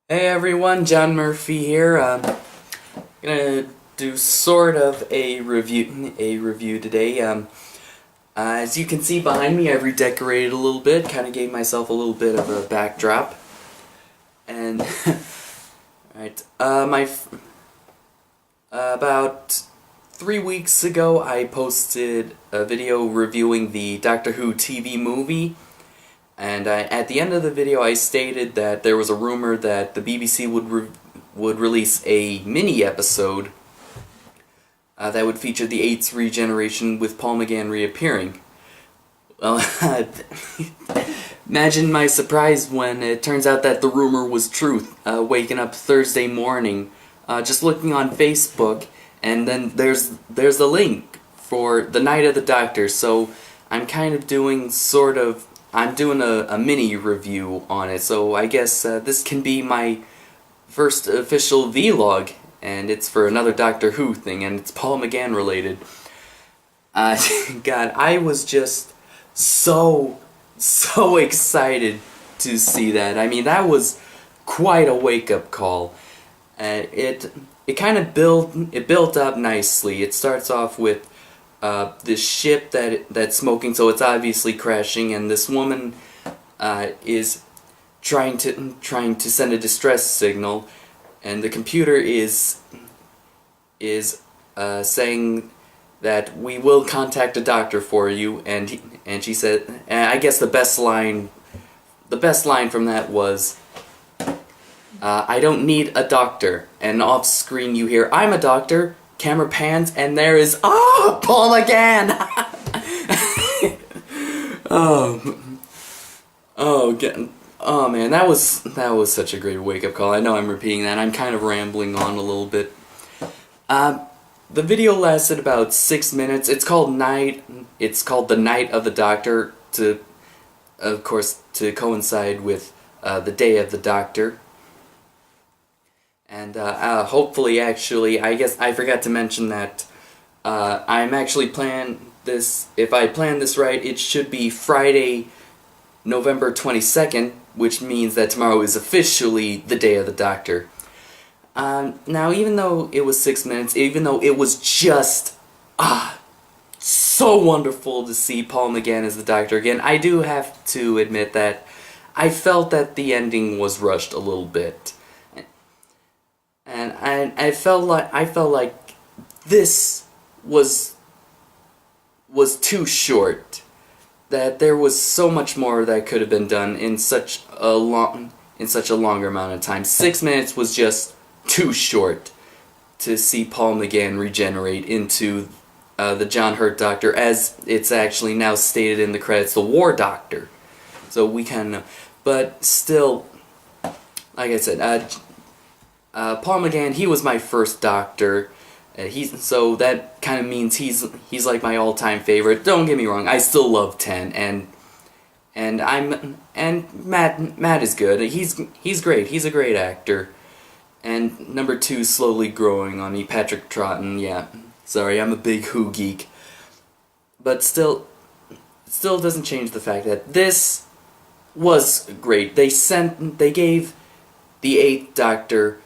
Hey everyone, John Murphy here. Gonna do sort of a review today. As you can see behind me, I've redecorated a little bit. Kind of gave myself a little bit of a backdrop. And right, about 3 weeks ago, I posted a video reviewing the Doctor Who TV movie. And at the end of the video, I stated that there was a rumor that the BBC would release a mini episode that would feature the Eight's regeneration with Paul McGann reappearing. Well, imagine my surprise when it turns out that the rumor was truth. Waking up Thursday morning, just looking on Facebook, and then there's the link for the Night of the Doctor. So I'm kind of doing I'm doing a mini review on it, so I guess this can be my first official vlog, and it's for another Doctor Who thing, and it's Paul McGann related. God, I was just so excited to see that. I mean, that was quite a wake-up call. It kind of built up nicely. It starts off with this ship that's smoking, so it's obviously crashing, and this woman is trying to send a distress signal, and the computer is saying that we will contact a doctor for you, and she said, and I guess the best line from that was, I don't need a doctor, and off screen you hear, I'm a doctor. Camera pans, and there is Paul McGann. Oh man, that was such a great wake up call. I know I'm repeating that. I'm kind of rambling on a little bit. The video lasted about 6 minutes. It's called the Night of the Doctor, of course, to coincide with the Day of the Doctor. And hopefully, actually, I guess I forgot to mention that I'm actually planning this. If I plan this right, it should be Friday, November 22nd, which means that tomorrow is officially the Day of the Doctor. Now, even though it was 6 minutes, even though it was just so wonderful to see Paul McGann as the Doctor again, I do have to admit that I felt that the ending was rushed a little bit. And I felt like this was too short. That there was so much more that could have been done in such a longer amount of time. 6 minutes was just too short to see Paul McGann regenerate into the John Hurt Doctor, as it's actually now stated in the credits, the War Doctor. So we kind of, but still, like I said, Paul McGann, he was my first Doctor. So that kind of means he's like my all-time favorite. Don't get me wrong, I still love 10, and Matt is good. He's great. He's a great actor. And number 2 slowly growing on me, Patrick Troughton. Yeah, sorry, I'm a big Who geek, but still doesn't change the fact that this was great. They gave the 8th Doctor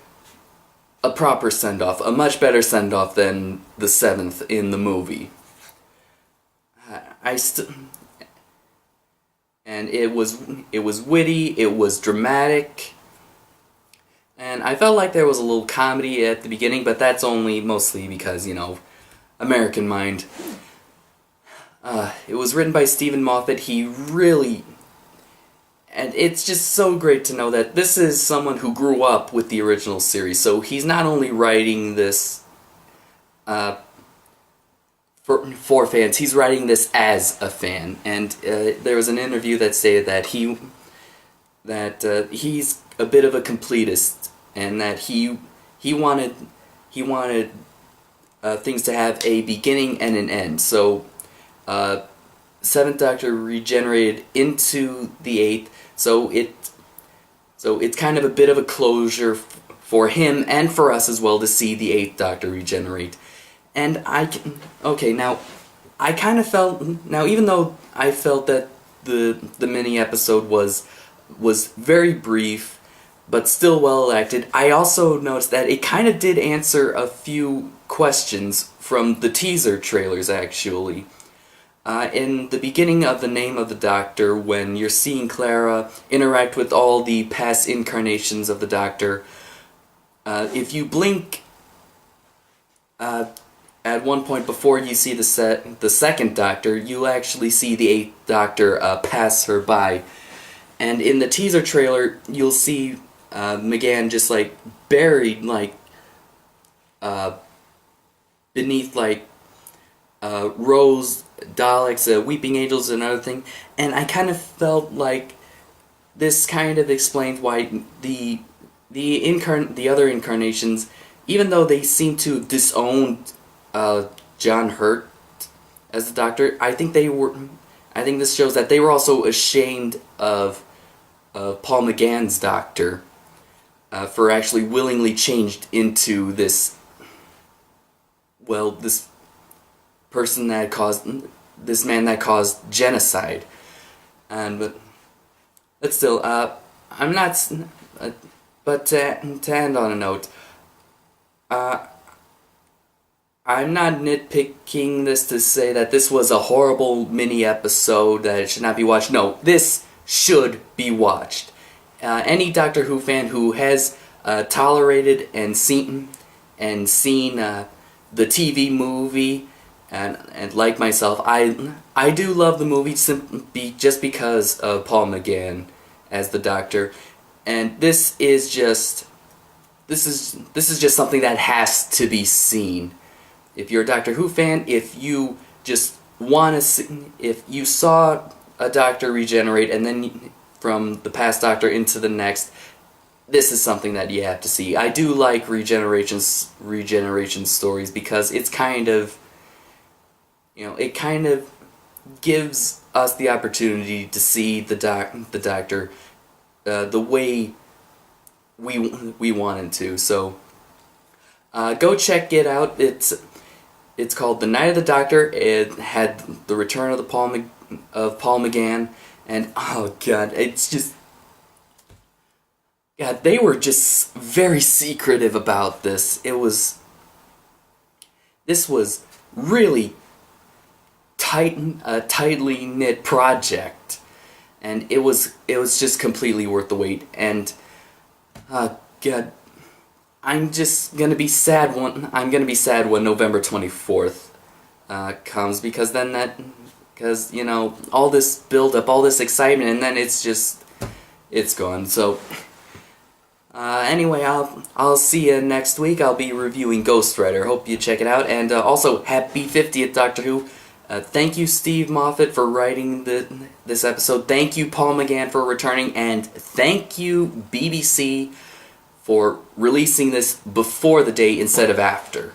a proper send-off, a much better send-off than the 7th in the movie. And it was witty, it was dramatic, and I felt like there was a little comedy at the beginning, but that's only mostly because, you know, American mind. It was written by Stephen Moffat. And it's just so great to know that this is someone who grew up with the original series, so he's not only writing this for fans, he's writing this as a fan. And there was an interview that stated that he's a bit of a completist, and that he wanted things to have a beginning and an end. So 7th Doctor regenerated into the 8th, so it's kind of a bit of a closure for him and for us as well to see the 8th Doctor regenerate. And now I kind of felt, now even though I felt that the mini episode was very brief, but still well acted. I also noticed that it kind of did answer a few questions from the teaser trailers, actually. In the beginning of The Name of the Doctor, when you're seeing Clara interact with all the past incarnations of the Doctor, if you blink at one point before you see the second Doctor, you actually see the eighth Doctor pass her by. And in the teaser trailer, you'll see McGann just like buried like beneath like Rose, Daleks, Weeping Angels, and other thing. And I kind of felt like this kind of explains why the other incarnations, even though they seem to disown John Hurt as the Doctor, I think this shows that they were also ashamed of Paul McGann's Doctor for actually willingly changed into this person that caused this man that caused genocide. But still, I'm not. But to end on a note, I'm not nitpicking this to say that this was a horrible mini episode that it should not be watched. No, this should be watched. Any Doctor Who fan who has tolerated and seen the TV movie, and like myself, I do love the movie just because of Paul McGann as the Doctor, and this is just something that has to be seen. If you're a Doctor Who fan, if you just want to see, if you saw a Doctor regenerate and then from the past Doctor into the next, this is something that you have to see. I do like regeneration stories because it's kind of, it kind of gives us the opportunity to see the Doctor the way we want him to. So go check it out. It's called The Night of the Doctor. It had the return of Paul McGann, and oh god, it's just, God, they were just very secretive about this. This was really a tightly knit project, and it was just completely worth the wait. And God, I'm gonna be sad when November 24th comes, because all this build up, all this excitement, and then it's gone. So anyway, I'll see you next week. I'll be reviewing Ghost Rider. Hope you check it out, and also happy 50th Doctor Who. Thank you, Steve Moffat, for writing this episode. Thank you, Paul McGann, for returning, and thank you, BBC, for releasing this before the date instead of after.